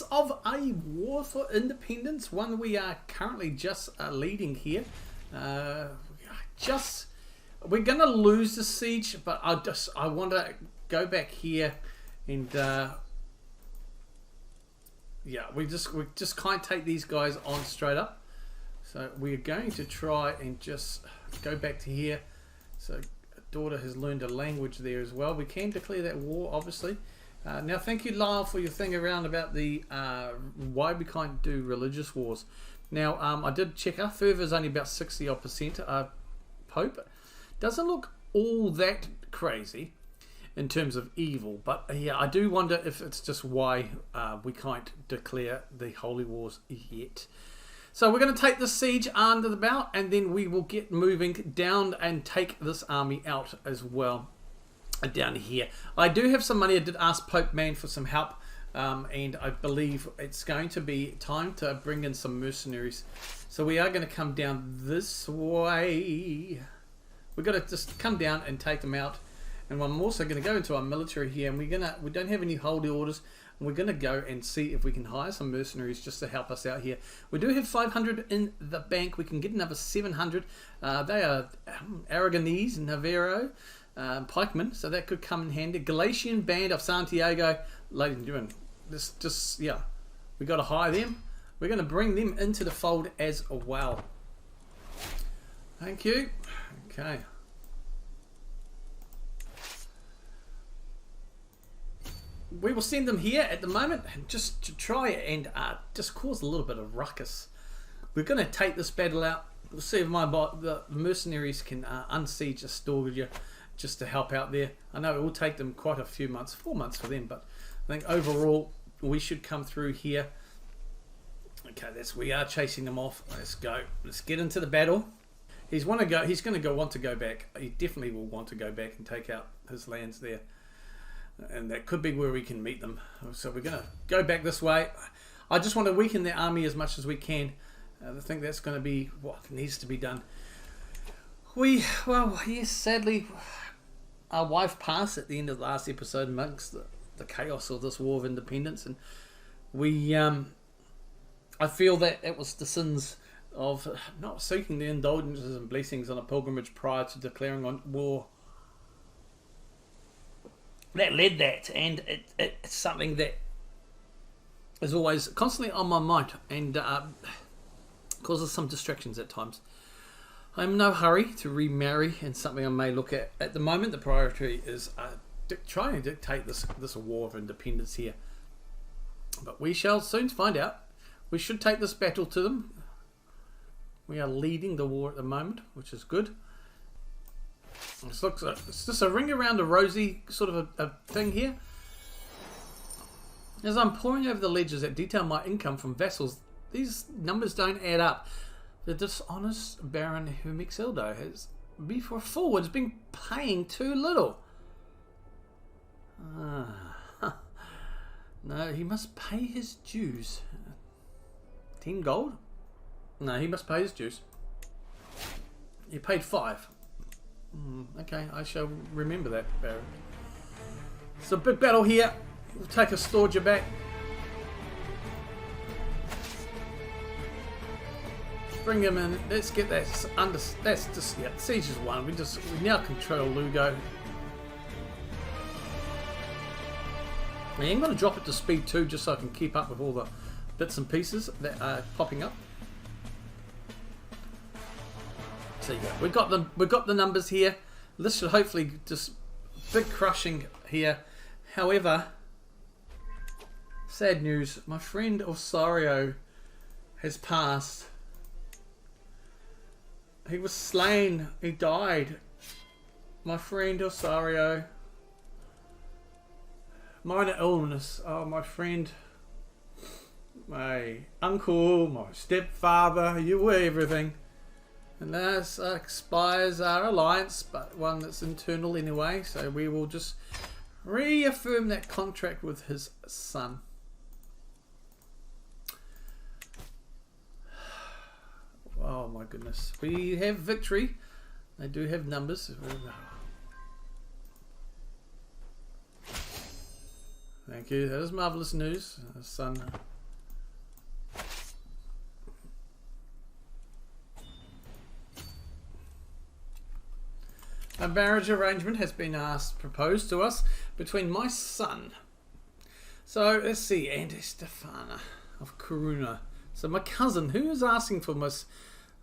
Of a war for independence, one we are currently just leading here. We're gonna lose the siege, but I want to go back here and yeah, we just can't take these guys on straight up. So we're going to try and just go back to here. So daughter has learned a language there as well. We can declare that war, obviously. Now, thank you, Lyle, for your thing around about the why we can't do religious wars. Now, I did check. Our fervor is only about 60% Pope. Doesn't look all that crazy in terms of evil, but yeah, I do wonder if it's just why we can't declare the holy wars yet. So we're going to take the siege under the belt, and then we will get moving down and take this army out as well. Down here, I do have some money. I did ask Pope Man for some help, and I believe it's going to be time to bring in some mercenaries. So we are going to come down this way. We've got to just come down and take them out. And I'm also going to go into our military here, and we don't have any holy orders, and we're going to go and see if we can hire some mercenaries just to help us out here. We do have 500 in the bank. We can get another 700. They are Aragonese, Navarro, pikemen, so that could come in handy. Galician band of Santiago, ladies and gentlemen. Yeah, we got to hire them. We're going to bring them into the fold as well. Thank you. Okay. We will send them here at the moment, just to try and just cause a little bit of ruckus. We're going to take this battle out. We'll see if the mercenaries can unsiege Astoria, just to help out there. I know it will take them quite a few months, 4 months for them, but I think overall we should come through here. Okay, we are chasing them off. Let's go. Let's get into the battle. He's going to want to go back. He definitely will want to go back and take out his lands there. And that could be where we can meet them. So we're going to go back this way. I just want to weaken their army as much as we can. I think that's going to be what needs to be done. Well, yes, sadly, our wife passed at the end of the last episode amongst the chaos of this war of independence, and I feel that it was the sins of not seeking the indulgences and blessings on a pilgrimage prior to declaring on war that led that, and it's something that is always constantly on my mind and causes some distractions at times. I'm in no hurry to remarry, and something I may look at. At the moment, the priority is trying to dictate this war of independence here. But we shall soon find out. We should take this battle to them. We are leading the war at the moment, which is good. It's just a ring around a rosy sort of a thing here. As I'm poring over the ledgers that detail my income from vassals, these numbers don't add up. The dishonest Baron Humixildo has, before forwards, been paying too little. No, he must pay his dues. 10 gold? No, he must pay his dues. He paid 5. Okay, I shall remember that, Baron. It's a big battle here. We'll take Astorgia back. Bring him in. Let's get that under. That's just, yeah, siege is won. We now control Lugo. I'm going to drop it to speed 2 just so I can keep up with all the bits and pieces that are popping up. So yeah, we've got the numbers here. This should hopefully just big crushing here. However, sad news. My friend Osario has passed. He was slain. He died. My friend Osario. Minor illness. Oh, my friend. My uncle. My stepfather. You were everything. And that expires our alliance, but one that's internal anyway. So we will just reaffirm that contract with his son. Oh my goodness. We have victory. They do have numbers. Thank you. That is marvelous news, son. A marriage arrangement has been proposed to us between my son. So let's see, and Stefana of Coruna. So my cousin, who is asking for this?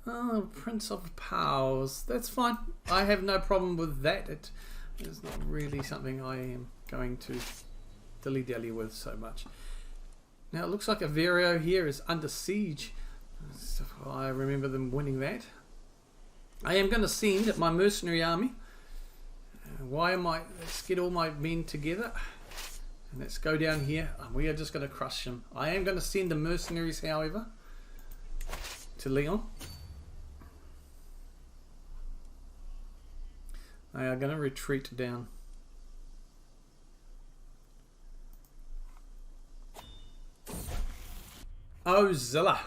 Oh, Prince of Powers. That's fine. I have no problem with that. It is not really something I am going to dilly-dally with so much. Now it looks like Averio here is under siege. So I remember them winning that. I am going to send my mercenary army. Let's get all my men together. And let's go down here. We are just going to crush him. I am going to send the mercenaries, however, to Leon. They are going to retreat down. Oh, Zilla.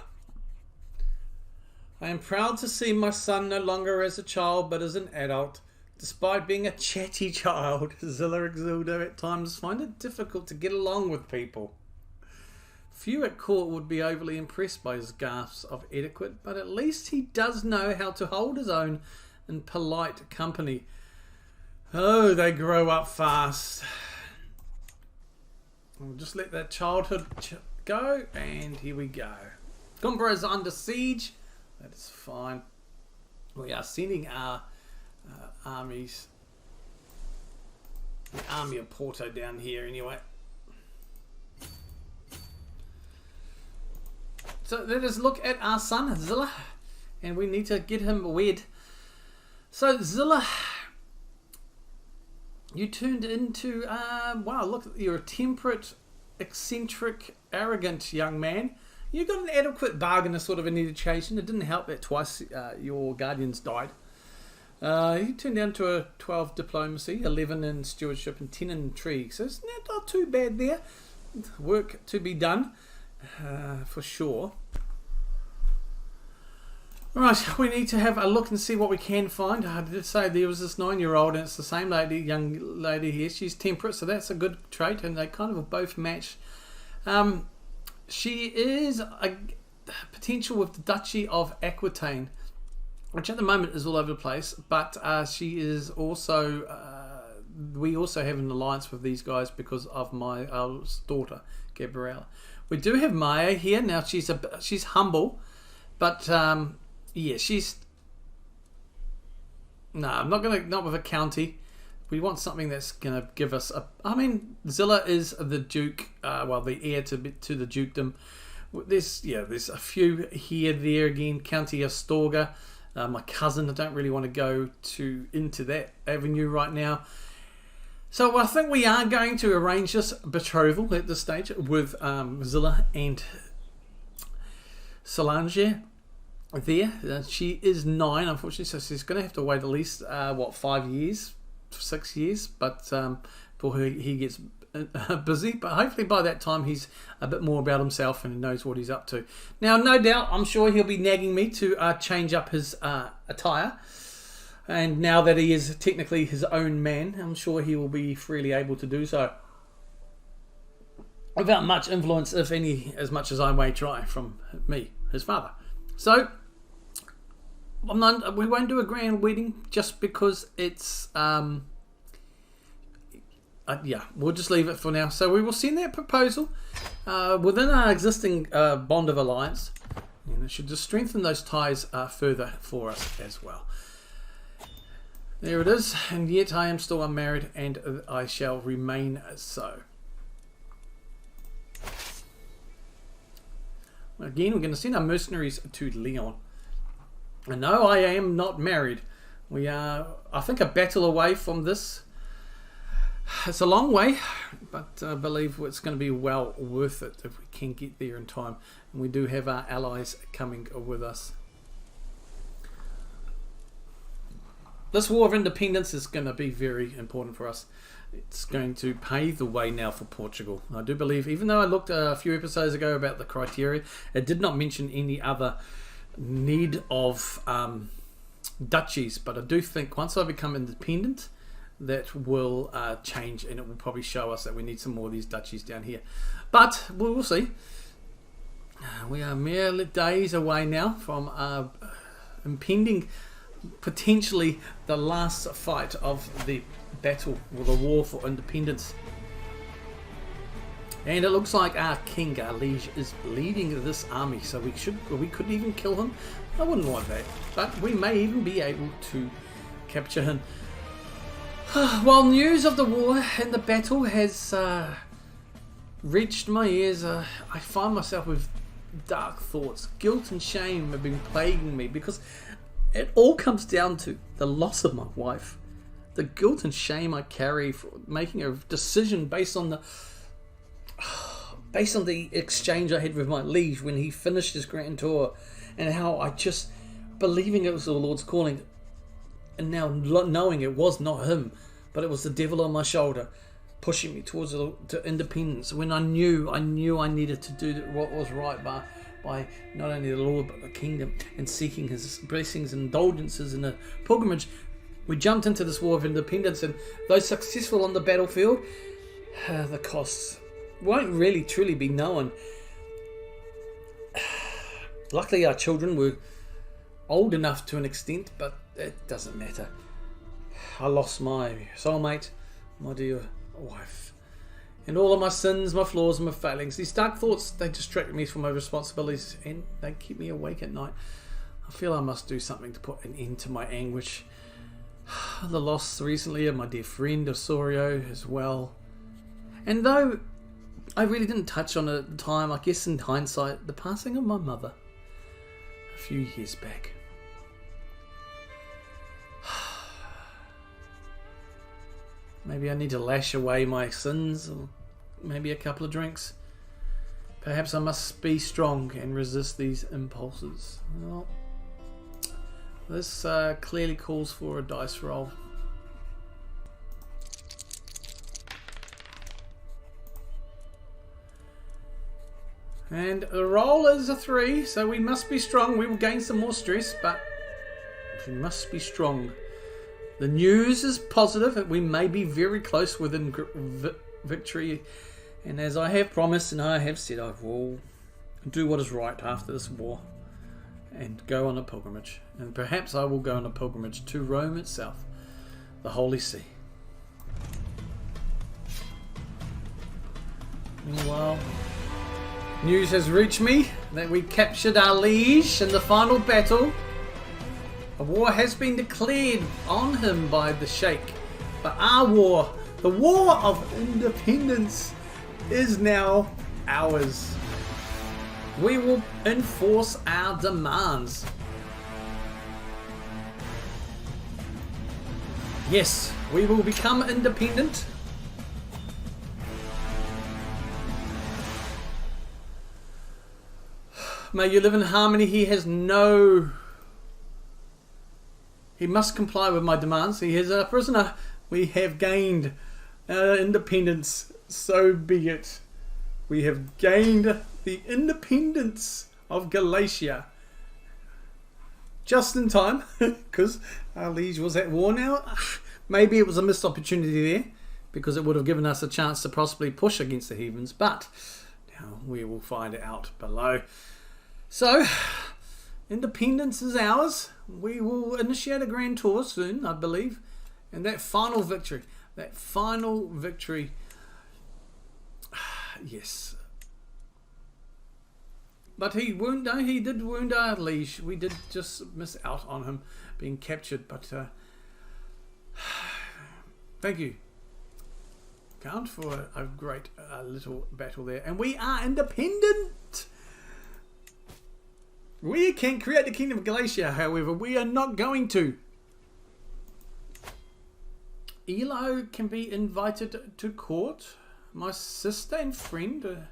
I am proud to see my son no longer as a child but as an adult. Despite being a chatty child, Zilla Exilda at times find it difficult to get along with people. Few at court would be overly impressed by his gasps of etiquette, but at least he does know how to hold his own in polite company. Oh, they grow up fast. We'll just let that childhood go, and here we go. Cumbra is under siege. That is fine. We are sending our armies, the army of Porto down here anyway. So let us look at our son Zilla, and we need to get him wed. So Zilla, you turned into wow, look, you're a temperate, eccentric, arrogant young man. You got an adequate bargain of sort of an education. It didn't help that twice your guardians died. You turned down to a 12 diplomacy, 11 in stewardship, and 10 in intrigue. So it's not too bad there. Work to be done, for sure. Right, we need to have a look and see what we can find. I did say there was this 9-year-old, and it's the same lady, young lady here. She's temperate, so that's a good trait, and they kind of both match. She is a potential with the Duchy of Aquitaine, which at the moment is all over the place, but she is also, we also have an alliance with these guys because of my eldest daughter, Gabriella. We do have Maya here. Now she's humble, but yeah, no, not with a county. We want something that's going to give us I mean, Zilla is the Duke, well, the heir to the dukedom. There's a few here, there again, County Astorga. My cousin, I don't really want to go into that avenue right now. So I think we are going to arrange this betrothal at this stage with Zilla and Solange there. She is 9, unfortunately, so she's going to have to wait at least, 5 years, 6 years, but before he gets busy. But hopefully by that time he's a bit more about himself and knows what he's up to. Now, no doubt, I'm sure he'll be nagging me to change up his attire. And now that he is technically his own man, I'm sure he will be freely able to do so. Without much influence, if any, as much as I may try from me, his father. So, we won't do a grand wedding just because it's... yeah, we'll just leave it for now. So we will send that proposal within our existing bond of alliance. And it should just strengthen those ties further for us as well. There it is. And yet I am still unmarried, and I shall remain so. Again, we're going to send our mercenaries to Leon. And no, I am not married. We are, I think, a battle away from this. It's a long way, but I believe it's going to be well worth it if we can get there in time. And we do have our allies coming with us. This War of Independence is going to be very important for us. It's going to pave the way now for Portugal. I do believe, even though I looked a few episodes ago about the criteria, it did not mention any other need of duchies. But I do think once I become independent, that will change, and it will probably show us that we need some more of these duchies down here. But we'll see. We are mere days away now from impending, potentially the last fight of the battle, or the war for independence. And it looks like our King Galicia is leading this army, so we could even kill him. I wouldn't want that, but we may even be able to capture him. While news of the war and the battle has reached my ears, I find myself with dark thoughts. Guilt and shame have been plaguing me, because it all comes down to the loss of my wife. The guilt and shame I carry for making a decision based on the exchange I had with my liege when he finished his grand tour, and how I just believing it was the Lord's calling, and now knowing it was not him, but it was the devil on my shoulder pushing me towards to independence, when I knew I needed to do what was right by not only the Lord but the kingdom, and seeking his blessings and indulgences in a pilgrimage. We jumped into this war of independence, and though successful on the battlefield, the costs won't really truly be known. Luckily our children were old enough to an extent, but it doesn't matter. I lost my soulmate, my dear wife, and all of my sins, my flaws and my failings. These dark thoughts, they distract me from my responsibilities, and they keep me awake at night. I feel I must do something to put an end to my anguish. The loss recently of my dear friend Osorio as well. And though I really didn't touch on it at the time, I guess in hindsight, the passing of my mother a few years back. Maybe I need to lash away my sins, or maybe a couple of drinks. Perhaps I must be strong and resist these impulses. Well, this clearly calls for a dice roll. And the roll is a 3, so we must be strong. We will gain some more stress, but we must be strong. The news is positive, and we may be very close within victory. And as I have promised and I have said, I will do what is right after this war and go on a pilgrimage. And perhaps I will go on a pilgrimage to Rome itself, the Holy See. Meanwhile, news has reached me that we captured our liege in the final battle. A war has been declared on him by the Sheikh. But our war, the war of independence, is now ours. We will enforce our demands. Yes, we will become independent. May you live in harmony. He must comply with my demands. He is a prisoner. We have gained independence. So be it. We have gained the independence of Galicia. Just in time, because our liege was at war now. Maybe it was a missed opportunity there, because it would have given us a chance to possibly push against the heathens. But now we will find it out below. So, independence is ours. We will initiate a grand tour soon, I believe. And that final victory. Yes. But he did wound our liege. We did just miss out on him being captured. But thank you, Count, for a great little battle there. And we are independent. We can create the Kingdom of Galicia, however, we are not going to. Elo can be invited to court. My sister and friend,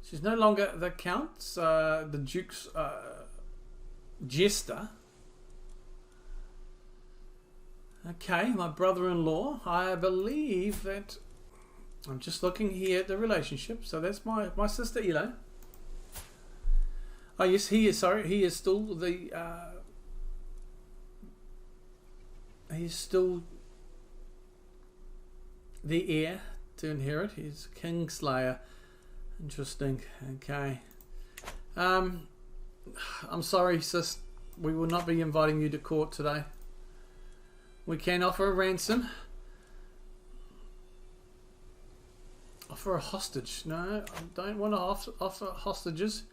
she's no longer the Count's, the Duke's jester. Okay, my brother-in-law, I believe that, I'm just looking here at the relationship, so that's my sister Elo. Oh yes, he is. Sorry, he is still the. He is still the heir to inherit. He's Kingslayer. Interesting. Okay. I'm sorry, sis. We will not be inviting you to court today. We can offer a ransom. Offer a hostage. No, I don't want to offer hostages.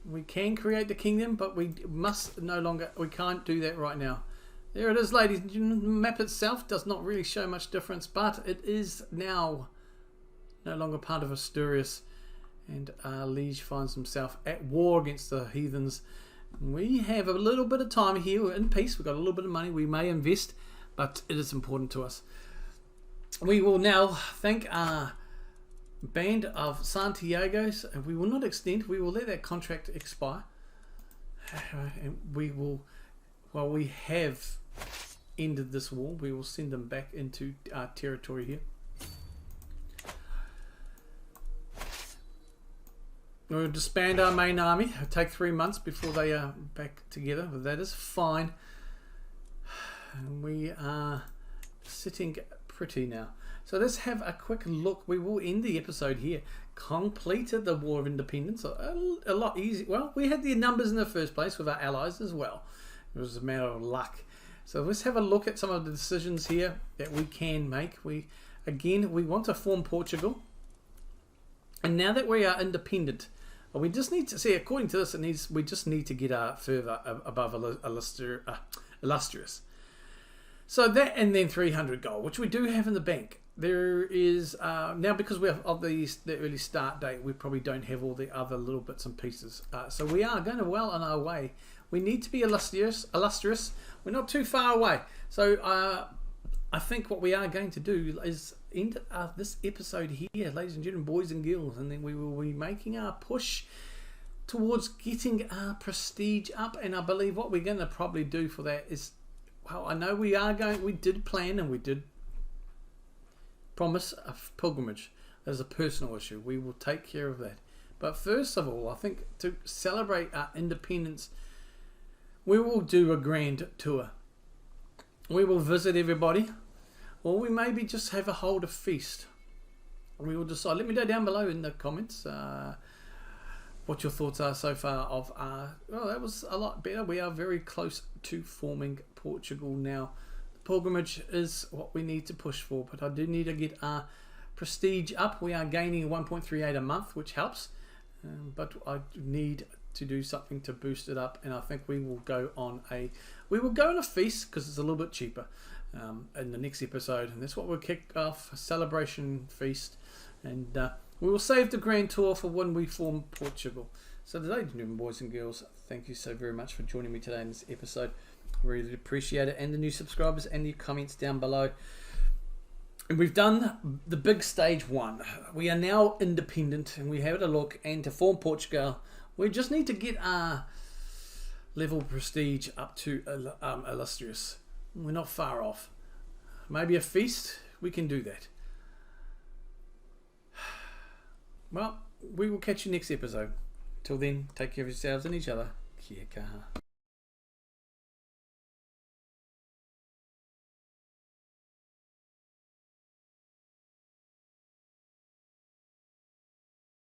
We can create the kingdom, but we must no longer. We can't do that right now. There it is, ladies. The map itself does not really show much difference, but it is now no longer part of Asturias, and our liege finds himself at war against the heathens. We have a little bit of time here. We're in peace. We've got a little bit of money we may invest, but it is important to us. We will now thank our band of Santiago's, and we will not extend. We will let that contract expire, and we will, well, we have ended this war. We will send them back into our territory here. We'll disband our main army. It'll take 3 months before they are back together, but that is fine. We are sitting pretty now. So let's have a quick look. We will end the episode here. Completed the War of Independence. A lot easy. Well, we had the numbers in the first place with our allies as well. It was a matter of luck. So let's have a look at some of the decisions here that we can make. We want to form Portugal. And now that we are independent, we just need to see, according to this, we just need to get further above illustrious. So that, and then 300 gold, which we do have in the bank. There is now, because we have of the early start date, we probably don't have all the other little bits and pieces. So we are going well on our way. We need to be illustrious. We're not too far away. So I think what we are going to do is end this episode here, ladies and gentlemen, boys and girls, and then we will be making our push towards getting our prestige up. And I believe what we're going to probably do for that is, well, I know we did plan and we did promise a pilgrimage as a personal issue. We will take care of that. But first of all, I think to celebrate our independence, we will do a grand tour. We will visit everybody, or we maybe just hold a feast. We will decide. Let me know down below in the comments what your thoughts are so far of well, that was a lot better. We are very close to forming Portugal now. The pilgrimage is what we need to push for, but I do need to get our prestige up. We are gaining 1.38 a month, which helps, but I need to do something to boost it up, and I think we will go on a feast because it's a little bit cheaper in the next episode, and that's what we'll kick off, a celebration feast, and we will save the grand tour for when we form Portugal. So today, boys and girls, thank you so very much for joining me today in this episode. Really appreciate it, and the new subscribers and the comments down below. And we've done the big stage 1. We are now independent, and we have a look, and to form Portugal, we just need to get our level prestige up to illustrious. We're not far off. Maybe a feast, we can do that. Well, we will catch you next episode. Till then, take care of yourselves and each other. Kia kaha.